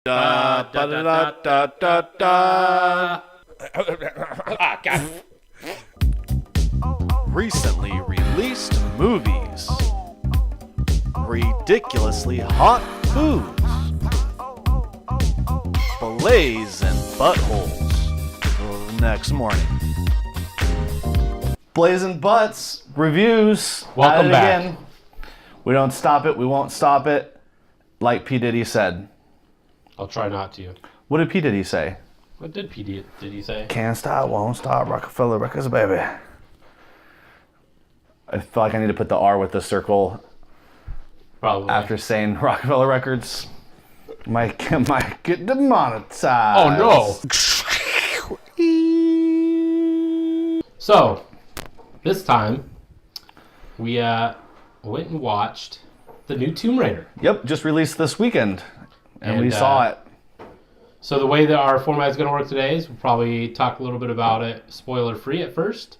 Da da da da da da da. Ah, God. Recently released movies. Ridiculously hot foods. Blazin' buttholes. Next morning. Blazin' butts reviews. Welcome At it back. Again. We don't stop it. We won't stop it. Like P. Diddy said. I'll try not to. What did P. Diddy say? What did did he say? Can't stop, won't stop, Rockefeller Records, baby. I feel like I need to put the R with the circle Probably. after saying Rockefeller Records. Might get demonetized. Oh no! So, this time we went and watched the new Tomb Raider. Yep, just released this weekend, and we And, saw it. So the way that our format is going to work today is we'll probably talk a little bit about it spoiler free at first,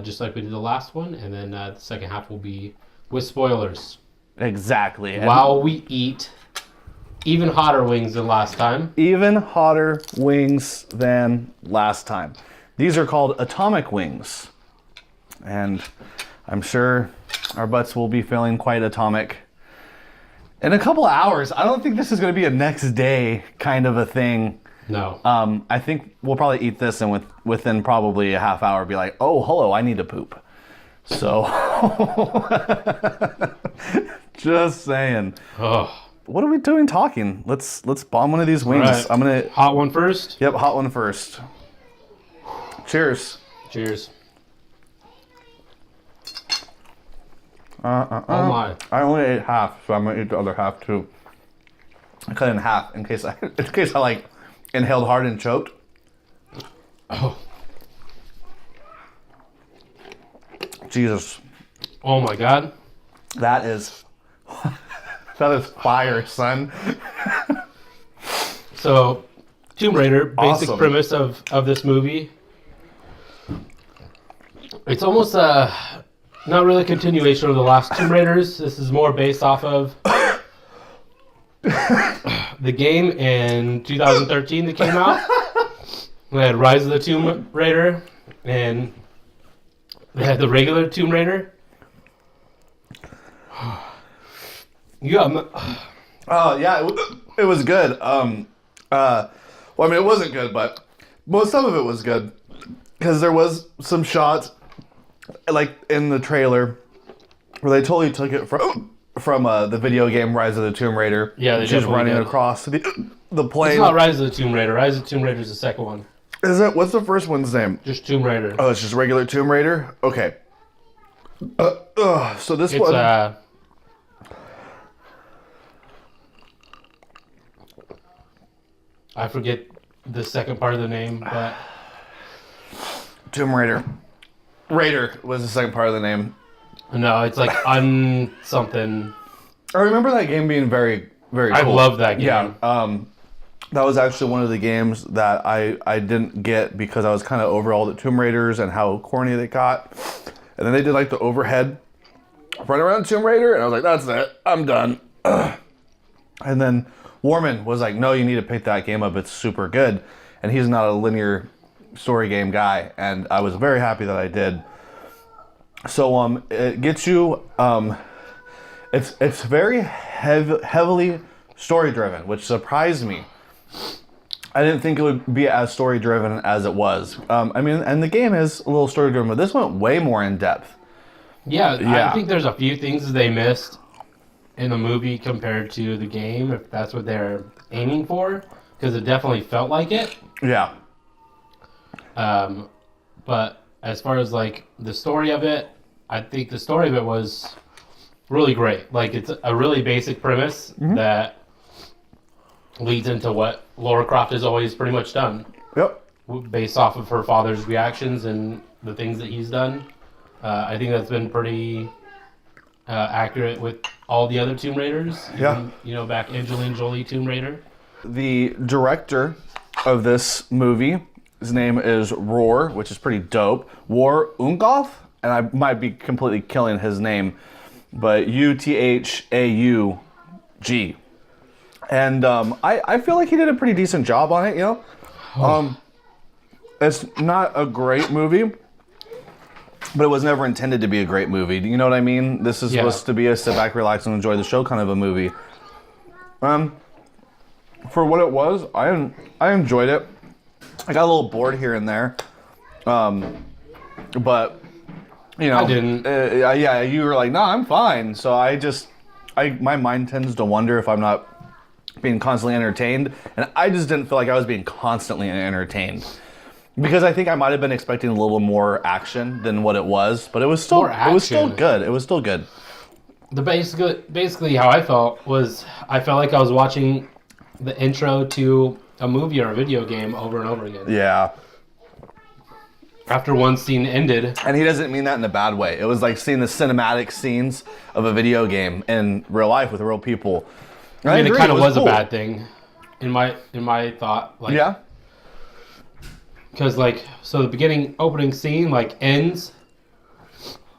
just like we did the last one, and then the second half will be with spoilers. Exactly. And While we eat even hotter wings than last time. even hotter wings than last time. These are called atomic wings, and I'm sure our butts will be feeling quite atomic in a couple of hours. I don't think this is going to be a next day kind of a thing. No. I think we'll probably eat this and within probably a half hour be like, oh, hello, I need to poop. So, just saying. Oh. What are we doing talking? Let's bomb one of these wings. Right. I'm gonna. Hot one first. Yep, hot one first. Cheers. Cheers. Oh Oh my. I only ate half, so I'm gonna eat the other half too. I cut it in half in case I like inhaled hard and choked. Oh. Jesus, Oh my God. that is fire, son. So, Tomb Raider, basic Awesome. premise of this movie. It's almost not really a continuation of the last Tomb Raiders. This is more based off of the game in 2013 that came out. We had Rise of the Tomb Raider, and they had the regular Tomb Raider. Yeah, Oh yeah, it was good. Well, I mean, it wasn't good, but some of it was good because there was some shots, like in the trailer, where they totally took it from the video game Rise of the Tomb Raider. Yeah, they she's definitely running did. across the plane. it's not Rise of the Tomb Raider. Rise of the Tomb Raider is the second one. Is it? What's the first one's name? Just Tomb Raider. Oh, it's just regular Tomb Raider. Okay. So this It's one. I forget the second part of the name, but Tomb Raider. Raider was the second part of the name. no, it's like something. I remember that game being very, very cool. I love that game. Yeah. That was actually one of the games that I didn't get because I was kind of over all the Tomb Raiders and how corny they got. And then they did like the overhead run around Tomb Raider, and I was like, that's it. I'm done. And then Warman was like, no, you need to pick that game up. It's super good. And he's not a linear story game guy. And I was very happy that I did. So it gets you, it's very heavily story driven, which surprised me. I didn't think it would be as story driven as it was. I mean, and the game is a little story driven, but this went way more in depth. Yeah, I think there's a few things they missed in the movie compared to the game, if that's what they're aiming for, because it definitely felt like it. Yeah. But as far as like the story of it, I think the story of it was really great. Like, it's a really basic premise that leads into what Lara Croft has always pretty much done, Yep. based off of her father's reactions and the things that he's done. I think that's been pretty accurate with all the other Tomb Raiders. Yeah. Even, back Angelina Jolie Tomb Raider. The director of this movie, his name is Roar, which is pretty dope. War Ungoff, and I might be completely killing his name, but Uthaug. And I feel like he did a pretty decent job on it, you know? It's not a great movie, but it was never intended to be a great movie. Do you know what I mean? This is supposed to be a sit back, relax, and enjoy the show kind of a movie. For what it was, I enjoyed it. I got a little bored here and there. But, you know. I didn't. Yeah, you were like, no, I'm fine. So my mind tends to wonder if I'm not being constantly entertained. And I just didn't feel like I was being constantly entertained. Because I think I might have been expecting a little more action than what it was, but it was still good. It was still good. Basically how I felt was I felt like I was watching the intro to a movie or a video game over and over again. Yeah. After one scene ended. And he doesn't mean that in a bad way. It was like seeing the cinematic scenes of a video game in real life with real people. And I mean, it kind of was cool. a bad thing in my thought. Like, yeah. Because, like, so the opening scene, like, ends,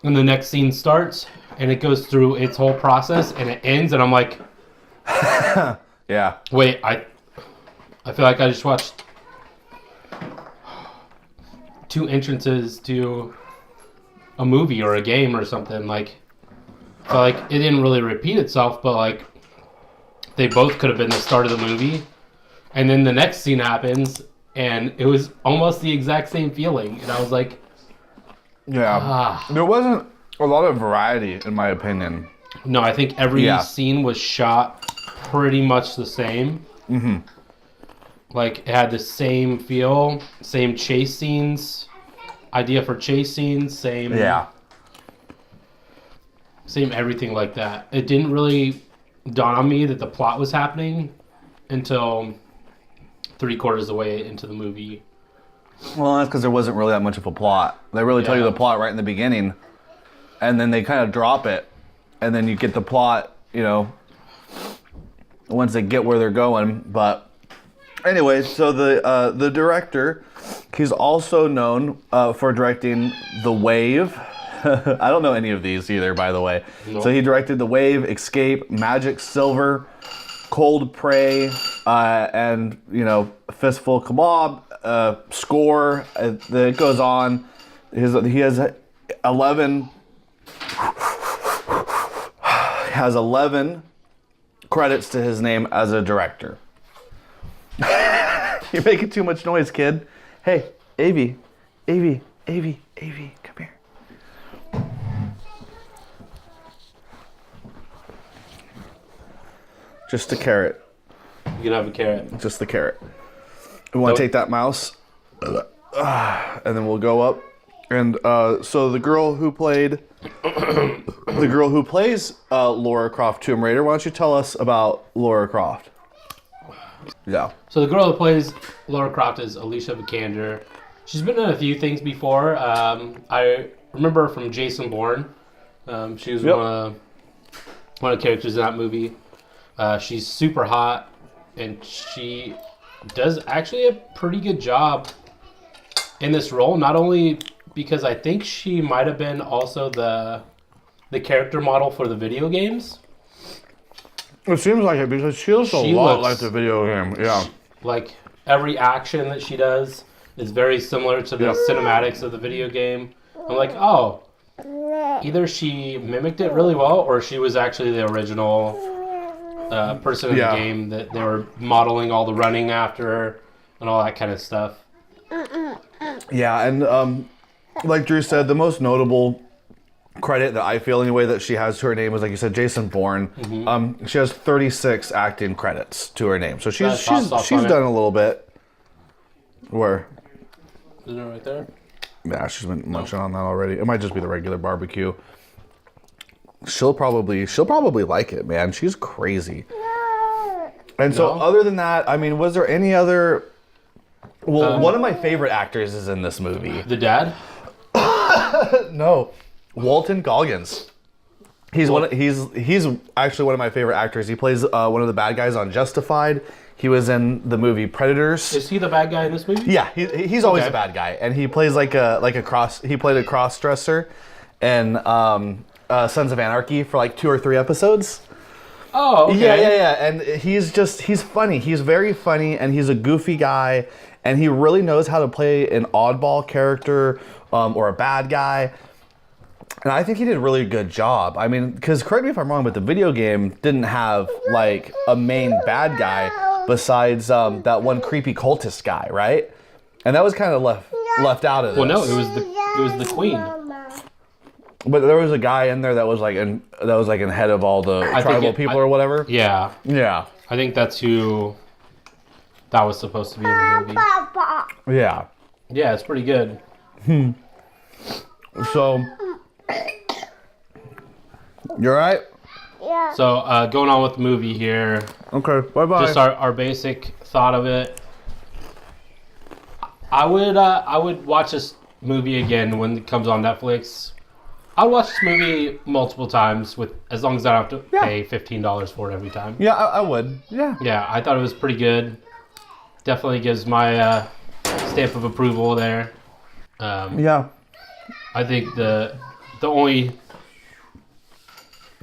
and the next scene starts, and it goes through its whole process, and it ends, and I'm like... yeah. Wait, I feel like I just watched 2 entrances to a movie or a game or something. Like, I feel like it didn't really repeat itself, but, like, they both could have been the start of the movie, and then the next scene happens... And it was almost the exact same feeling. And I was like... Yeah. There wasn't a lot of variety, in my opinion. No, I think every scene was shot pretty much the same. Mm-hmm. Like, it had the same feel, same chase scenes, idea for chase scenes, same... Yeah. Same everything like that. It didn't really dawn on me that the plot was happening until... 3/4 of the way into the movie. Well, that's because there wasn't really that much of a plot. They really tell you the plot right in the beginning, and then they kind of drop it, and then you get the plot, you know, once they get where they're going. But anyway, so the director, he's also known for directing The Wave. I don't know any of these either, by the way. Nope. So he directed The Wave, Escape, Magic Silver, Cold Prey, and, you know, Fistful Kebab, Score, it goes on. He has 11 credits to his name as a director. You're making too much noise, kid. Hey, Avi, come here. Just a carrot. You can have a carrot. Just the carrot. We want to take that mouse, and then we'll go up. And so the girl who plays Lara Croft Tomb Raider. Why don't you tell us about Lara Croft? Yeah. So the girl who plays Lara Croft is Alicia Vikander. She's been in a few things before. I remember her from Jason Bourne. She was one of the characters in that movie. She's super hot, and she does actually a pretty good job in this role. Not only because I think she might have been also the character model for the video games. It seems like it because she looks a lot like the video game. Yeah. Like every action that she does is very similar to the cinematics of the video game. I'm like, oh, either she mimicked it really well, or she was actually the original person in the game that they were modeling all the running after and all that kind of stuff. Yeah, and like Drew said, the most notable credit that I feel anyway that she has to her name is, like you said, Jason Bourne. Mm-hmm. She has 36 acting credits to her name, so she's done a little bit. Where? Isn't it right there? Yeah, she's been munching on that already. It might just be the regular barbecue. She'll probably like it, man. She's crazy. And so, other than that, I mean, was there any other? Well, one of my favorite actors is in this movie. The dad? No, Walton Goggins. He's actually one of my favorite actors. He plays one of the bad guys on Justified. He was in the movie Predators. Is he the bad guy in this movie? Yeah, he's always the bad guy, and he plays like a cross. He played a cross dresser, in Sons of Anarchy for like 2 or 3 episodes. Oh, okay. Yeah. And he's funny. He's very funny, and he's a goofy guy, and he really knows how to play an oddball character or a bad guy. And I think he did a really good job. I mean, because correct me if I'm wrong, but the video game didn't have like a main bad guy besides that one creepy cultist guy, right? And that was kind of left out of this. Well, no, it was the queen. But there was a guy in there that was like in head of all the tribal people or whatever. Yeah. Yeah. I think that's who that was supposed to be in the movie. Yeah. Yeah, it's pretty good. So, you alright? Yeah. So, going on with the movie here. Okay, bye-bye. Just our basic thought of it. I would watch this movie again when it comes on Netflix. I'll watch this movie multiple times as long as I don't have to pay $15 for it every time. Yeah, I would. Yeah. Yeah, I thought it was pretty good. Definitely gives my stamp of approval there. Yeah. I think the only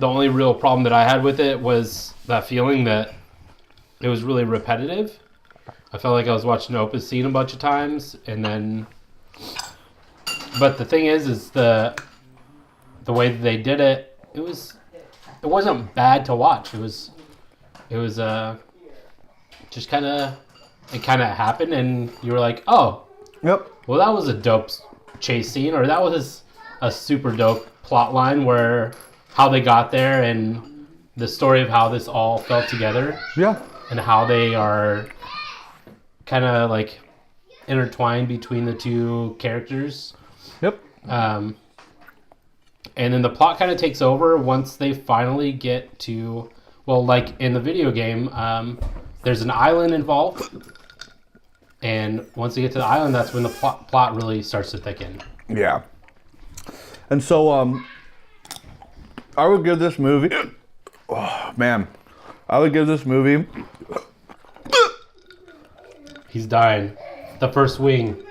real problem that I had with it was that feeling that it was really repetitive. I felt like I was watching Opus Scene a bunch of times, and then. But the thing is the way that they did it, it wasn't bad to watch. It was just kind of happened, and you were like, oh, Yep. well, that was a dope chase scene, or that was a super dope plot line where how they got there and the story of how this all fell together Yeah. and how they are kind of like intertwined between the two characters. Yep. And then the plot kind of takes over once they finally get to, well, like in the video game, there's an island involved. And once they get to the island, that's when the plot really starts to thicken. Yeah. And so, I would give this movie, oh man, I would give this movie, He's dying. The first wing.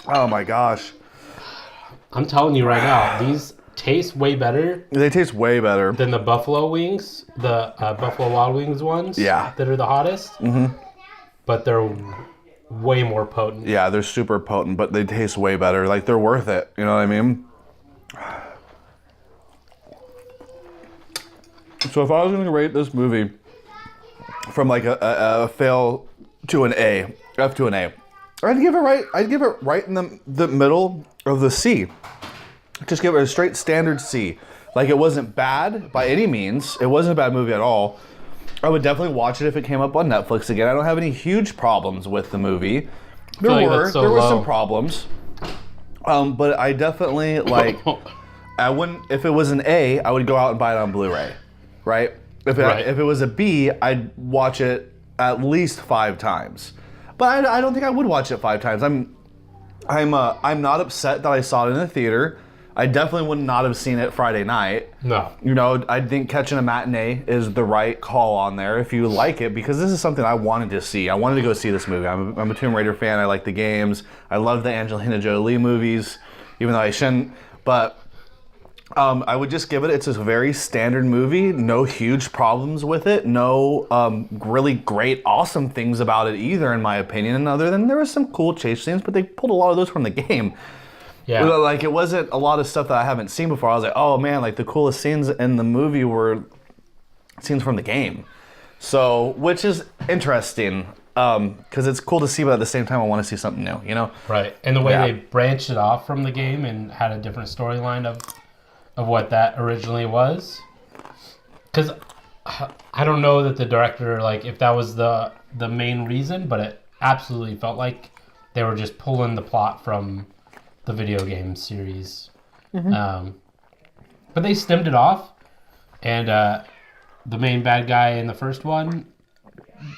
oh my gosh. I'm telling you right now, these taste way better They taste way better. than the buffalo wings, the Buffalo Wild Wings ones. Yeah. That are the hottest. Mm-hmm. But they're way more potent. Yeah, they're super potent, but they taste way better. Like, they're worth it. You know what I mean? So if I was going to rate this movie from like a fail to an A, F to an A, I'd give it right in the middle of the C. Just give it a straight standard C. Like, it wasn't bad by any means. It wasn't a bad movie at all. I would definitely watch it if it came up on Netflix again. I don't have any huge problems with the movie. There were some problems. But I definitely, like, I wouldn't, if it was an A, I would go out and buy it on Blu-ray, right? If it was a B, I'd watch it at least 5 times. But I don't think I would watch it 5 times. I'm not upset that I saw it in the theater. I definitely would not have seen it Friday night. No. You know, I think catching a matinee is the right call on there if you like it, because this is something I wanted to see. I wanted to go see this movie. I'm a Tomb Raider fan. I like the games. I love the Angelina Jolie movies, even though I shouldn't. But I would just give it, it's a very standard movie. No huge problems with it. No really great, awesome things about it either, in my opinion. Other than there were some cool chase scenes, but they pulled a lot of those from the game. Yeah. Like, it wasn't a lot of stuff that I haven't seen before. I was like, oh man, like the coolest scenes in the movie were scenes from the game. So, which is interesting, because it's cool to see, but at the same time I want to see something new, you know? Right. And the way they branched it off from the game and had a different storyline of what that originally was. Because I don't know that the director, like, if that was the main reason, but it absolutely felt like they were just pulling the plot from the video game series. Mm-hmm. But they stemmed it off, and the main bad guy in the first one,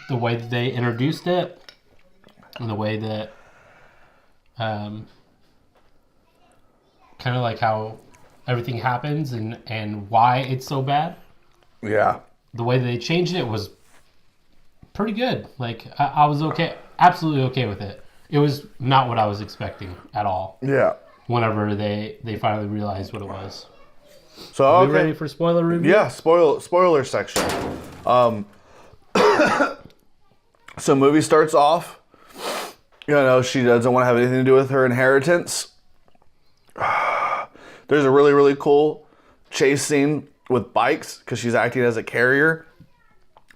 the way that they introduced it, and the way that kind of like how everything happens and why it's so bad. Yeah. The way that they changed it was pretty good. Like, I was okay, absolutely okay with it. It was not what I was expecting at all. Yeah. Whenever they finally realized what it was. So, Are okay. we ready for spoiler review? Yeah, spoiler section. So movie starts off. You know, she doesn't want to have anything to do with her inheritance. There's a really, really cool chase scene with bikes because she's acting as a carrier.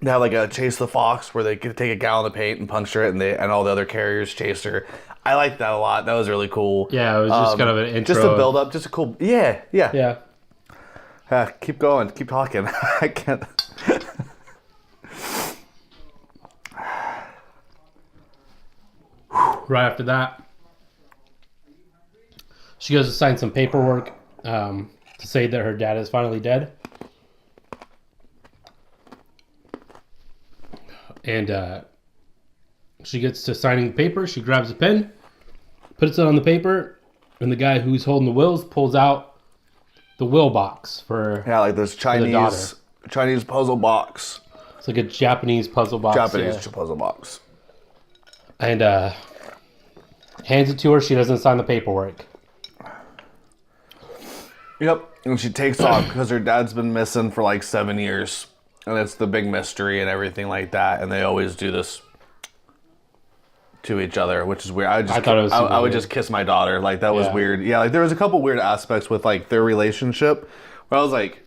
They have like a Chase the Fox where they could take a gallon of paint and puncture it, and all the other carriers chase her. I liked that a lot. That was really cool. Yeah, it was just kind of an intro. Just a build up, just a cool. Yeah. Yeah. Keep going. Keep talking. I can't. Right after that, she goes to sign some paperwork to say that her dad is finally dead. And she gets to signing the paper. She grabs a pen, puts it on the paper, and the guy who's holding the wills pulls out the will box for like this Chinese puzzle box. It's like a Japanese puzzle box. Puzzle box. And hands it to her. She doesn't sign the paperwork. Yep. And she takes off because her dad's been missing for like 7 years. And it's the big mystery and everything like that. And they always do this to each other, which is weird. I thought it was I would just kiss my daughter. Like, that was weird. Yeah, like there was a couple weird aspects with like their relationship where I was like,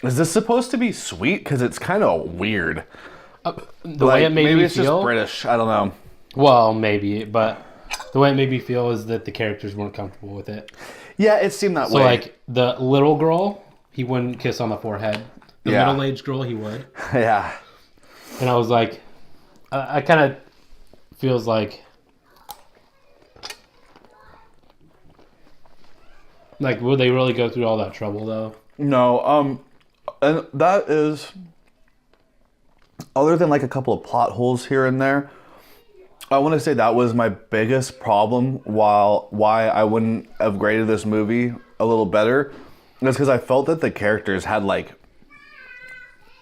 is this supposed to be sweet? Because it's kind of weird. The way it made maybe me it's feel, just British. I don't know. Well, maybe, but the way it made me feel is that the characters weren't comfortable with it. Yeah, it seemed that way. So, like, the little girl, he wouldn't kiss on the forehead. The Yeah. middle-aged girl, he would. Yeah. And I was like, I kind of feels like, would they really go through all that trouble, though? No, and that is, other than like a couple of plot holes here and there, I want to say that was my biggest problem why I wouldn't have graded this movie a little better. That's because I felt that the characters had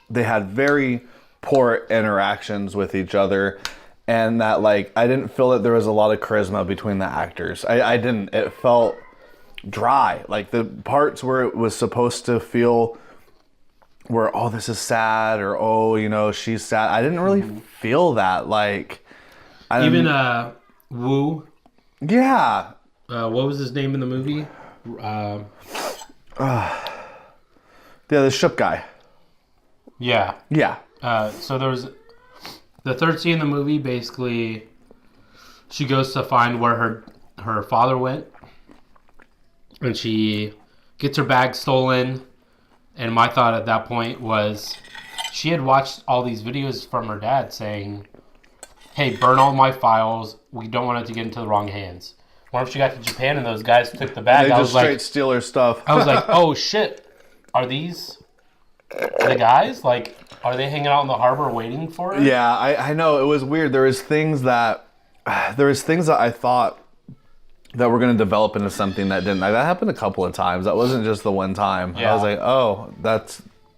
they had very poor interactions with each other, and that I didn't feel that there was a lot of charisma between the actors. I didn't. It felt dry. Like the parts where it was supposed to feel where, oh, this is sad, or oh, she's sad. I didn't really feel that. Even Wu. Yeah. What was his name in the movie? Yeah, the ship guy. Yeah. Yeah. So there was the third scene in the movie. Basically, she goes to find where her father went, and she gets her bag stolen. And my thought at that point was, she had watched all these videos from her dad saying, "Hey, burn all my files. We don't want it to get into the wrong hands." What if she got to Japan and those guys took the bag? They just straight steal her stuff. I was like, oh shit, are these the guys? Are they hanging out in the harbor waiting for it? Yeah, I know. It was weird. There was things that I thought that were going to develop into something that didn't. That happened a couple of times. That wasn't just the one time. Yeah. I was like, oh,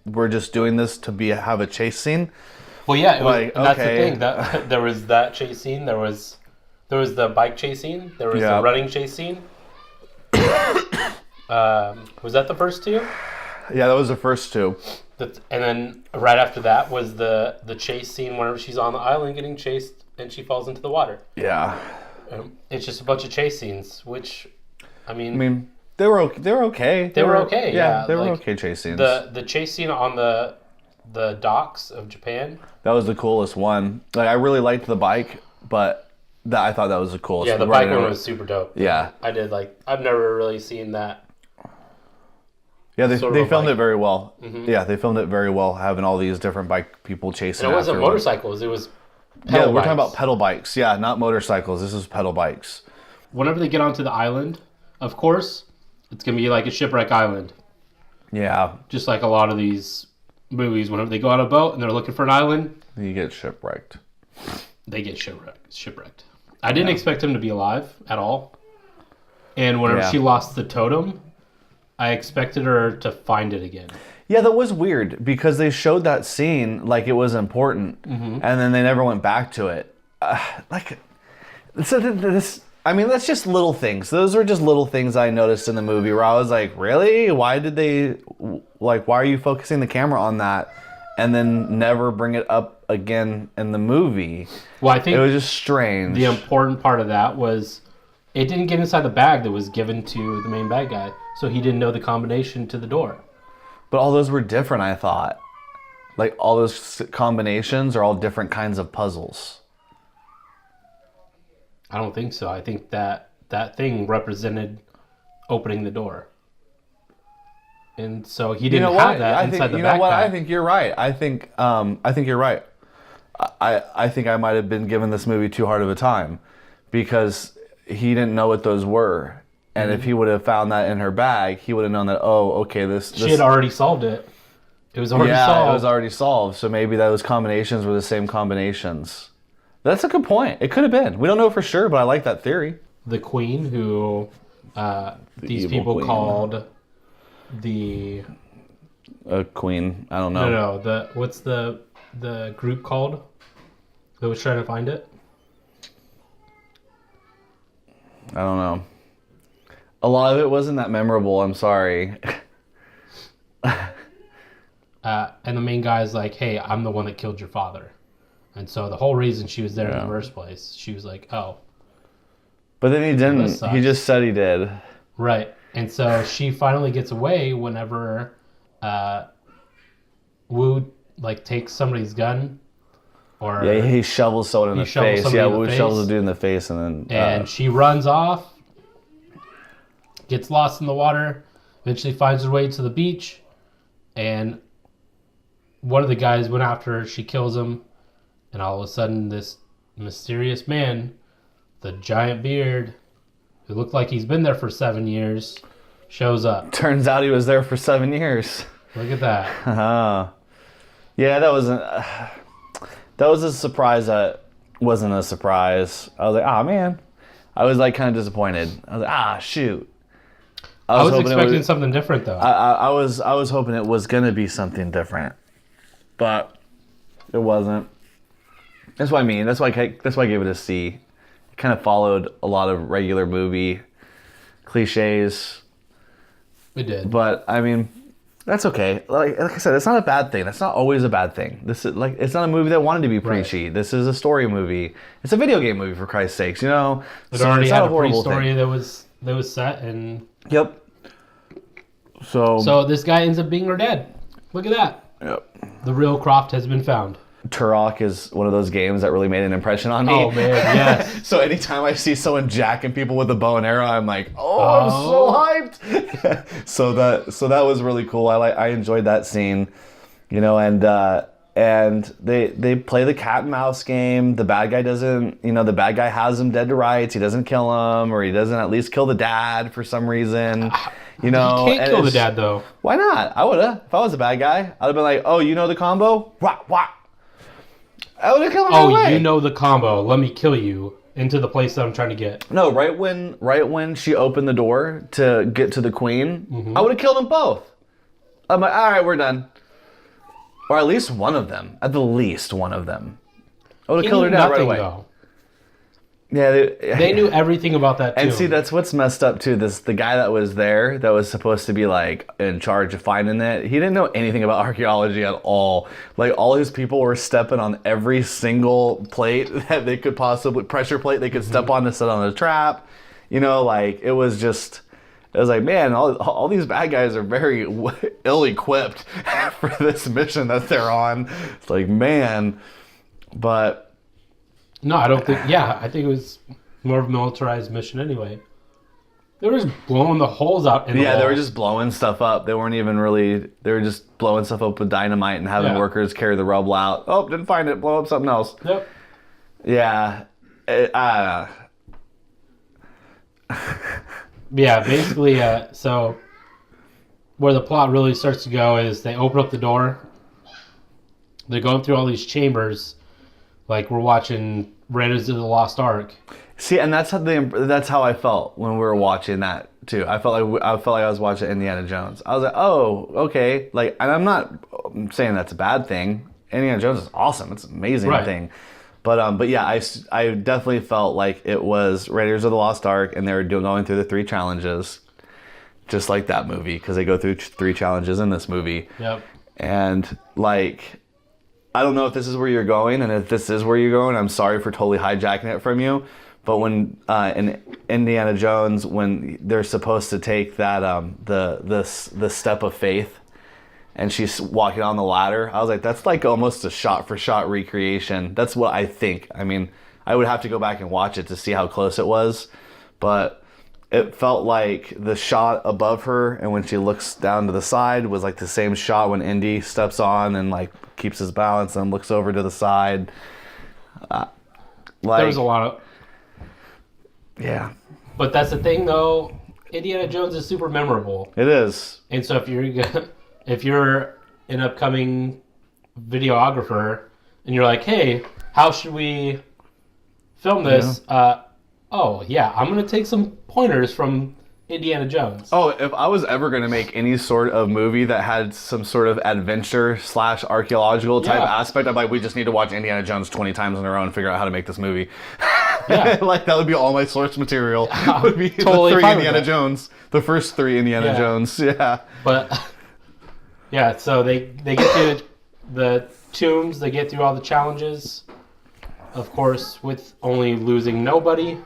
we're just doing this to have a chase scene. Well, yeah, it was, that's the thing. That there was that chase scene. There was the bike chase scene. There was the running chase scene. Was that the first two? Yeah, that was the first two. And then right after that was the chase scene whenever she's on the island getting chased and she falls into the water. Yeah. It's just a bunch of chase scenes, which, I mean they were okay. They were okay. Yeah, they were okay chase scenes. The chase scene on the docks of Japan. That was the coolest one. I really liked the bike, but I thought that was the coolest. Yeah, the bike one was super dope. Yeah. I did I've never really seen that. Yeah, they filmed it very well. Mm-hmm. Yeah, they filmed it very well, having all these different bike people chasing. And it wasn't motorcycles; it was pedal bikes. We're talking about pedal bikes. Yeah, not motorcycles. This is pedal bikes. Whenever they get onto the island, of course, it's gonna be like a shipwreck island. Yeah, just like a lot of these movies. Whenever they go on a boat and they're looking for an island, you get shipwrecked. They get shipwrecked. I didn't expect him to be alive at all. And whenever she lost the totem, I expected her to find it again. Yeah, that was weird because they showed that scene like it was important, and then they never went back to it. That's just little things. Those are just little things I noticed in the movie where I was like, really? Why did they, why are you focusing the camera on that? and then never bring it up again in the movie. Well, I think it was just strange. The important part of that was it didn't get inside the bag that was given to the main bad guy, so he didn't know the combination to the door. But all those were different, I thought. Like, all those combinations are all different kinds of puzzles. I don't think so. I think that thing represented opening the door. And so he didn't have that inside the backpack. You know what? I think you're right. I think you're right. I think I might have been giving this movie too hard of a time because he didn't know what those were. And if he would have found that in her bag, he would have known that, she had already solved it. It was already solved. Yeah, it was already solved. So maybe those combinations were the same combinations. That's a good point. It could have been. We don't know for sure, but I like that theory. The queen who these people queen. Called the... A queen. I don't know. No. What's the group called that was trying to find it? I don't know. A lot of it wasn't that memorable. I'm sorry. And the main guy's like, hey, I'm the one that killed your father. And so the whole reason she was there in the first place, she was like, oh. But then he didn't. He just said he did. Right. And so she finally gets away whenever Wu takes somebody's gun. Or he shovels someone in the face. Yeah, Wu shovels a dude in the face and then... And she runs off, gets lost in the water, eventually finds her way to the beach, and one of the guys went after her. She kills him, and all of a sudden this mysterious man, the giant beard, who looked like he's been there for 7 years, shows up. Turns out he was there for 7 years. Look at that. Yeah, that was a surprise that wasn't a surprise. I was like, man. I was kind of disappointed. I was like, shoot. I was expecting something different, though. I was hoping it was going to be something different, but it wasn't. That's what I mean. That's why I gave it a C. It kind of followed a lot of regular movie cliches. It did, but I mean, that's okay. Like I said, it's not a bad thing. That's not always a bad thing. This is it's not a movie that wanted to be preachy. Right. This is a story movie. It's a video game movie, for Christ's sakes. It already had a pre-story that was set and. Yep. So this guy ends up being her dad. Look at that. Yep. The real Croft has been found. Turok is one of those games that really made an impression on me. Oh man, yes. So anytime I see someone jacking people with a bow and arrow, I'm like, I'm so hyped. so that was really cool. I enjoyed that scene, and they play the cat and mouse game. The bad guy doesn't, the bad guy has him dead to rights. He doesn't kill him, or he doesn't at least kill the dad for some reason. You can't kill the dad though. Why not? I would have. If I was a bad guy, I'd have been like, the combo? Wah, wah. I would have killed him right away. You know the combo. Let me kill you into the place that I'm trying to get. No, right when she opened the door to get to the queen, I would have killed them both. I'm like, all right, we're done. Or at least one of them. At the least one of them. I would have killed her dad right away. Though. Yeah, they knew everything about that too. And see, that's what's messed up too. The guy that was there, that was supposed to be in charge of finding it, he didn't know anything about archaeology at all. All his people were stepping on every single plate that they could possibly, pressure plate they could step on to set on a trap. It was like, man, all these bad guys are very ill-equipped for this mission that they're on. It's like, man, but... No, I don't think... Yeah, I think it was more of a militarized mission anyway. They were just blowing the holes out in the wall. They were just blowing stuff up. They weren't even really... They were just blowing stuff up with dynamite and having workers carry the rubble out. Oh, didn't find it. Blow up something else. Yep. Yeah. Yeah, basically, so... Where the plot really starts to go is they open up the door. They're going through all these chambers... Like we're watching Raiders of the Lost Ark. See, and that's how I felt when we were watching that too. I felt like I was watching Indiana Jones. I was like, oh, okay. And I'm not saying that's a bad thing. Indiana Jones is awesome. It's an amazing thing. But yeah, I definitely felt like it was Raiders of the Lost Ark, and they were going through the 3 challenges, just like that movie, because they go through 3 challenges in this movie. Yep. And I don't know if this is where you're going, and if this is where you're going, I'm sorry for totally hijacking it from you. But when in Indiana Jones, when they're supposed to take that the step of faith, and she's walking on the ladder, I was like, that's like almost a shot for shot recreation. That's what I think. I mean, I would have to go back and watch it to see how close it was, but it felt like the shot above her and when she looks down to the side was like the same shot when Indy steps on and like keeps his balance and looks over to the side. There was a lot of... Yeah. But that's the thing, though. Indiana Jones is super memorable. It is. And so if you're an upcoming videographer and you're like, hey, how should we film this? Yeah. I'm going to take some pointers from Indiana Jones. Oh, if I was ever going to make any sort of movie that had some sort of adventure / archaeological type aspect, I'm like, we just need to watch Indiana Jones 20 times in a row and figure out how to make this movie. Yeah. Like, that would be all my source material. Would be totally the 3 fine with Indiana that. Jones. The first 3 Indiana Jones. Yeah. But, yeah, so they get through the tombs, they get through all the challenges, of course, with only losing nobody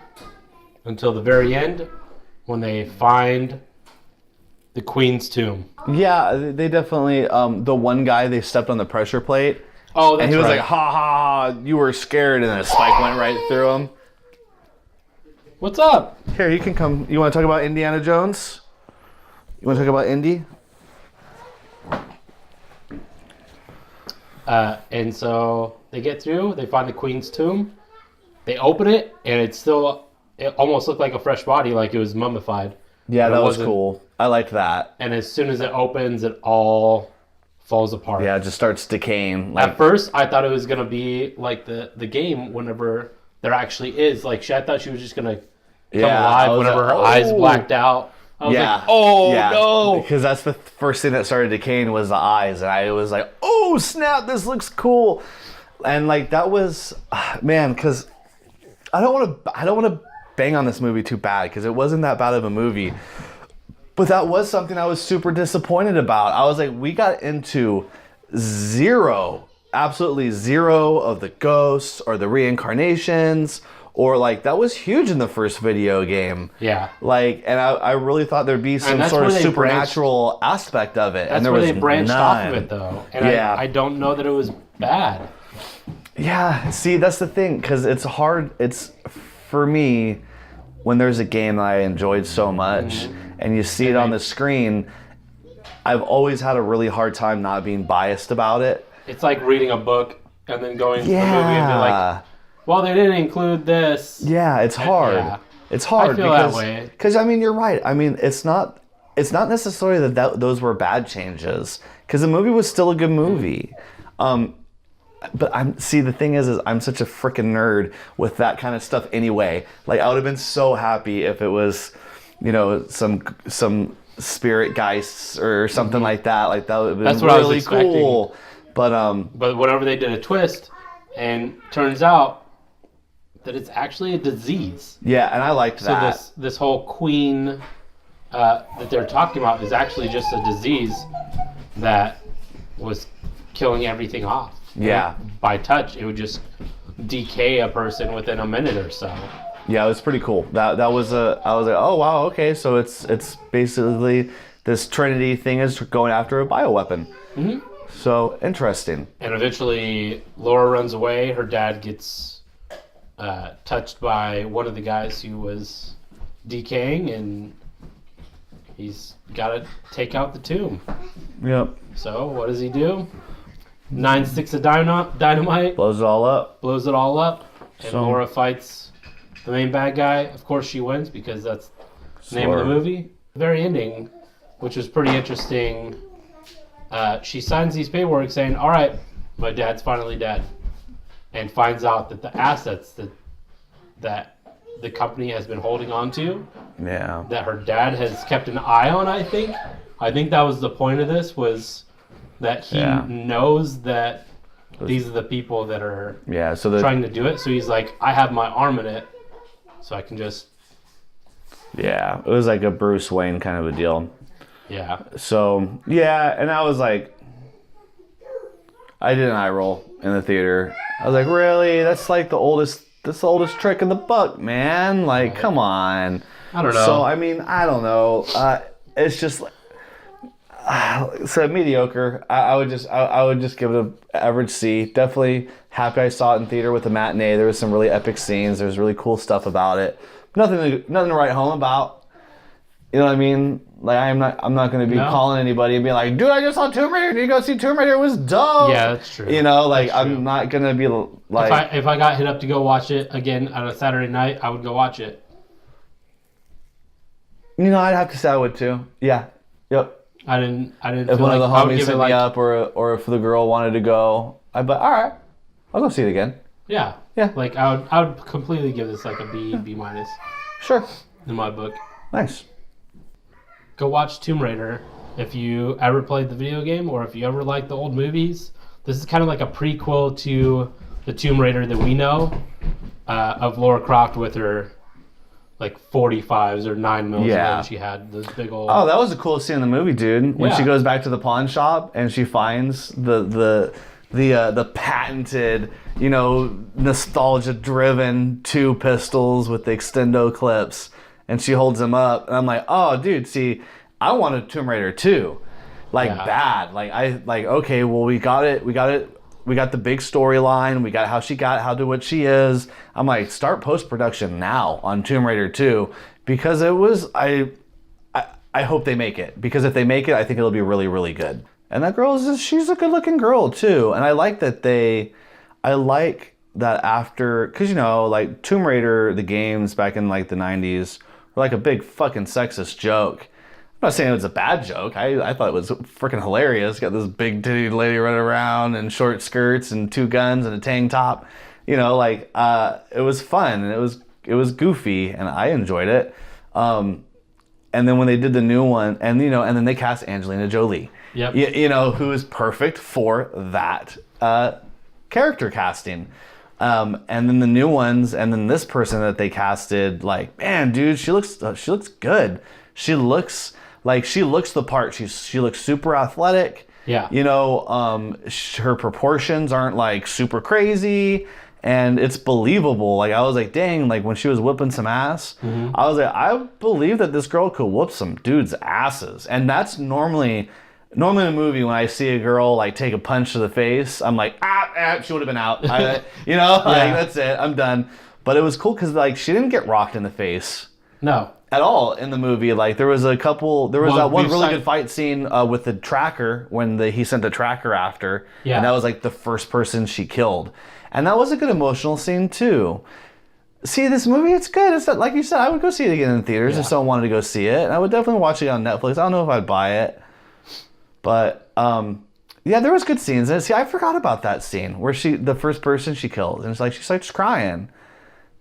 until the very end when they find the Queen's tomb. Yeah, they definitely, the one guy, they stepped on the pressure plate. Oh, that's and he was right. like, ha ha, you were scared, and then a spike went right through him. What's up? Here, you can come. You want to talk about Indiana Jones? You want to talk about Indy? And so they get through, they find the Queen's tomb, they open it, and it almost looked like a fresh body, like it was mummified. Yeah, But that it was wasn't. cool. I liked that. And as soon as it opens, it all falls apart. Yeah, it just starts decaying. At first, I thought it was going to be like the game whenever there actually is. Like, I thought she was just going to come I alive was whenever like, her eyes oh. blacked out. I was yeah. like, oh, yeah. no. Because that's the first thing that started decaying was the eyes. And I was like, oh, snap, this looks cool. And, like, that was, man, because I don't want to bang on this movie too bad because it wasn't that bad of a movie. But that was something I was super disappointed about. I was like, we got into absolutely zero of the ghosts or the reincarnations, or like that was huge in the first video game. Yeah. Like, and I really thought there'd be some sort of supernatural aspect of it. That's and there where was they branched off of it, though. And I don't know that it was bad. Yeah, see, that's the thing, because it's hard. It's, for me, when there's a game that I enjoyed so much, and you see it on the screen, I've always had a really hard time not being biased about it. It's like reading a book and then going to the movie and be like, well, they didn't include this. Yeah, it's hard. Yeah. It's hard I feel that way. Because, I mean, you're right. I mean, it's not necessarily that those were bad changes, because the movie was still a good movie. But the thing is I'm such a freaking nerd with that kind of stuff anyway. Like, I would have been so happy if it was, some spirit geists or something like that. Like, that would have been That's what really I was expecting. cool. But whenever they did a twist, and turns out that it's actually a disease. yeah, and I liked that. So this whole queen that they're talking about is actually just a disease that was killing everything off. Yeah. By touch, it would just decay a person within a minute or so. Yeah, it was pretty cool. I was like, oh wow, okay, so it's basically this Trinity thing is going after a bioweapon. Mm-hmm. So interesting. And eventually, Laura runs away. Her dad gets touched by one of the guys who was decaying, and he's got to take out the tomb. Yep. So what does he do? 9 sticks of dynamite, Blows it all up. blows it all up, and So- Laura fights the main bad guy. Of course, she wins because that's the name of the movie. The very ending, which was pretty interesting. She signs these paperwork saying, all right, my dad's finally dead, and finds out that the assets that the company has been holding on to, Yeah. that her dad has kept an eye on, I think that was the point of this, was that he knows that these are the people that are Yeah. So trying to do it. So he's like, I have my arm in it, so I can just... Yeah, it was like a Bruce Wayne kind of a deal. Yeah. So yeah, and I was like, I did an eye roll in the theater. I was like, really? That's like the oldest trick in the book, man. Like, come on. I don't know. So, I mean, I don't know. It's just like, so mediocre. I would just give it an average C. Definitely happy I saw it in theater with the matinee. There was some really epic scenes. There's really cool stuff about it. Nothing to write home about. You know what I mean? Like I'm not going to be calling anybody and be like, dude, I just saw Tomb Raider. Did you go see Tomb Raider? It was dope. Yeah, that's true. You know, like I'm not going to be like. If I got hit up to go watch it again on a Saturday night, I would go watch it. You know, I'd have to say I would too. Yeah. Yep. I didn't. If one of the homies hit me up, or if the girl wanted to go, I'd be like, all right, I'll go see it again. Yeah. Yeah. Like I would completely give this like a B minus. Sure. In my book. Nice. Go watch Tomb Raider if you ever played the video game or if you ever liked the old movies. This is kind of like a prequel to the Tomb Raider that we know of Lara Croft with her like 45s or 9mm when she had those big old. Oh, that was the coolest scene in the movie, dude. When she goes back to the pawn shop and she finds the patented, you know, nostalgia-driven 2 pistols with the extendo clips, and she holds them up, and I'm like, oh, dude, see, I wanted Tomb Raider 2, bad. Okay, well, we got it. We got the big storyline. We got how she got how to what she is. I'm like, start post-production now on Tomb Raider 2 because it was. I hope they make it, because if they make it, I think it'll be really, really good. And that girl she's a good-looking girl too, and I like that after, because you know, like Tomb Raider, the games back in like the 90s were like a big fucking sexist joke. I'm not saying it was a bad joke. I thought it was freaking hilarious. Got this big titty lady running around in short skirts and 2 guns and a tank top. You know, like it was fun and it was goofy and I enjoyed it. And then when they did the new one, and you know, and then they cast Angelina Jolie. Yep. You know, who is perfect for that character casting. And then the new ones, and then this person that they casted, like, man, dude, she looks good. She looks the part. She looks super athletic. Yeah. You know, her proportions aren't like super crazy, and it's believable. Like I was like, dang, like when she was whipping some ass, I was like, I believe that this girl could whoop some dudes' asses, and that's normally in a movie when I see a girl like take a punch to the face, I'm like, she would have been out. You know, like that's it, I'm done. But it was cool because like she didn't get rocked in the face. No. At all in the movie. Like there was that one really good fight scene with the tracker when he sent the tracker after. Yeah. And that was like the first person she killed. And that was a good emotional scene too. See, this movie, it's good. It's not, like you said, I would go see it again in theaters if someone wanted to go see it. And I would definitely watch it on Netflix. I don't know if I'd buy it. But, yeah, there was good scenes. And see, I forgot about that scene where the first person she killed. And it's like, she starts crying.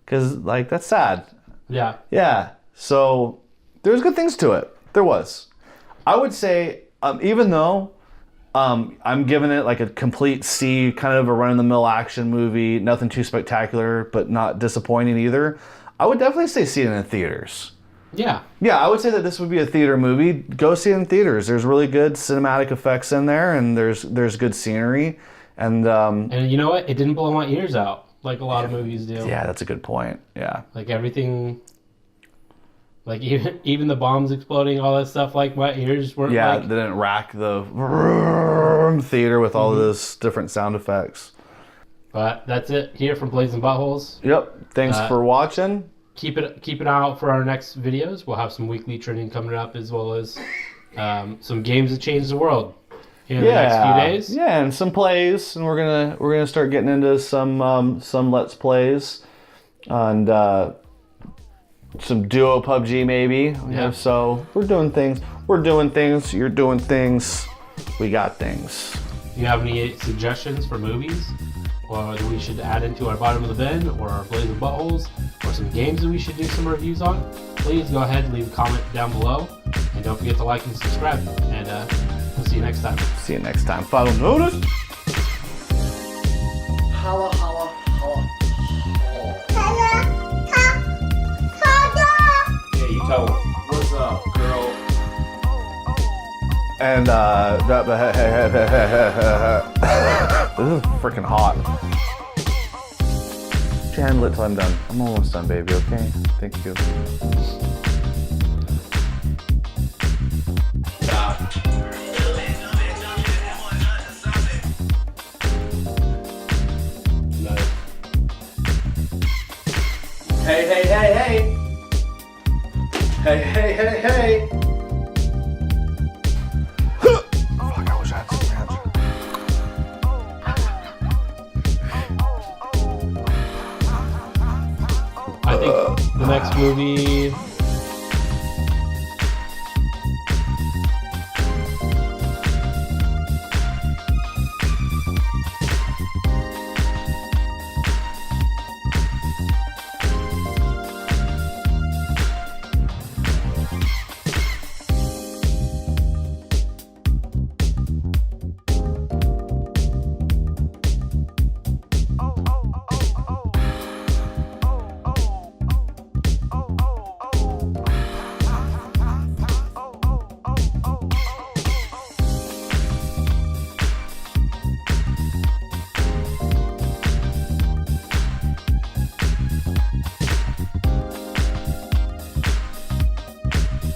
Because, like, that's sad. Yeah. Yeah. So, there was good things to it. There was. I would say, even though I'm giving it like a complete C, kind of a run-of-the-mill action movie, nothing too spectacular, but not disappointing either, I would definitely say see it in the theaters. Yeah. Yeah, I would say that this would be a theater movie. Go see it in theaters. There's really good cinematic effects in there, and there's good scenery. And you know what? It didn't blow my ears out like a lot of movies do. Yeah, that's a good point. Yeah. Like everything, like even the bombs exploding, all that stuff, like my ears weren't they didn't rack the theater with all this different sound effects. But that's it here from Blazin' Buttholes. Yep. Thanks for watching. Keep it out for our next videos. We'll have some weekly training coming up, as well as some games that change the world in the next few days. Yeah, and some plays, and we're gonna start getting into some Let's Plays, and some duo PUBG maybe. Yeah. So we're doing things. You're doing things. We got things. Do you have any suggestions for movies? Or that we should add into our bottom of the bin, or our Blazin' Buttholes, or some games that we should do some reviews on, please go ahead and leave a comment down below. And don't forget to like and subscribe. And we'll see you next time. See you next time. Final notice. Holla, holla, holla. Yeah, you tell them. What's up, girl? And This is freaking hot. Just handle it till I'm done. I'm almost done, baby, okay? Thank you. Hey, hey, hey, hey. Hey, hey, hey, hey. Fuck, I wish I had some ranch. I think the next movie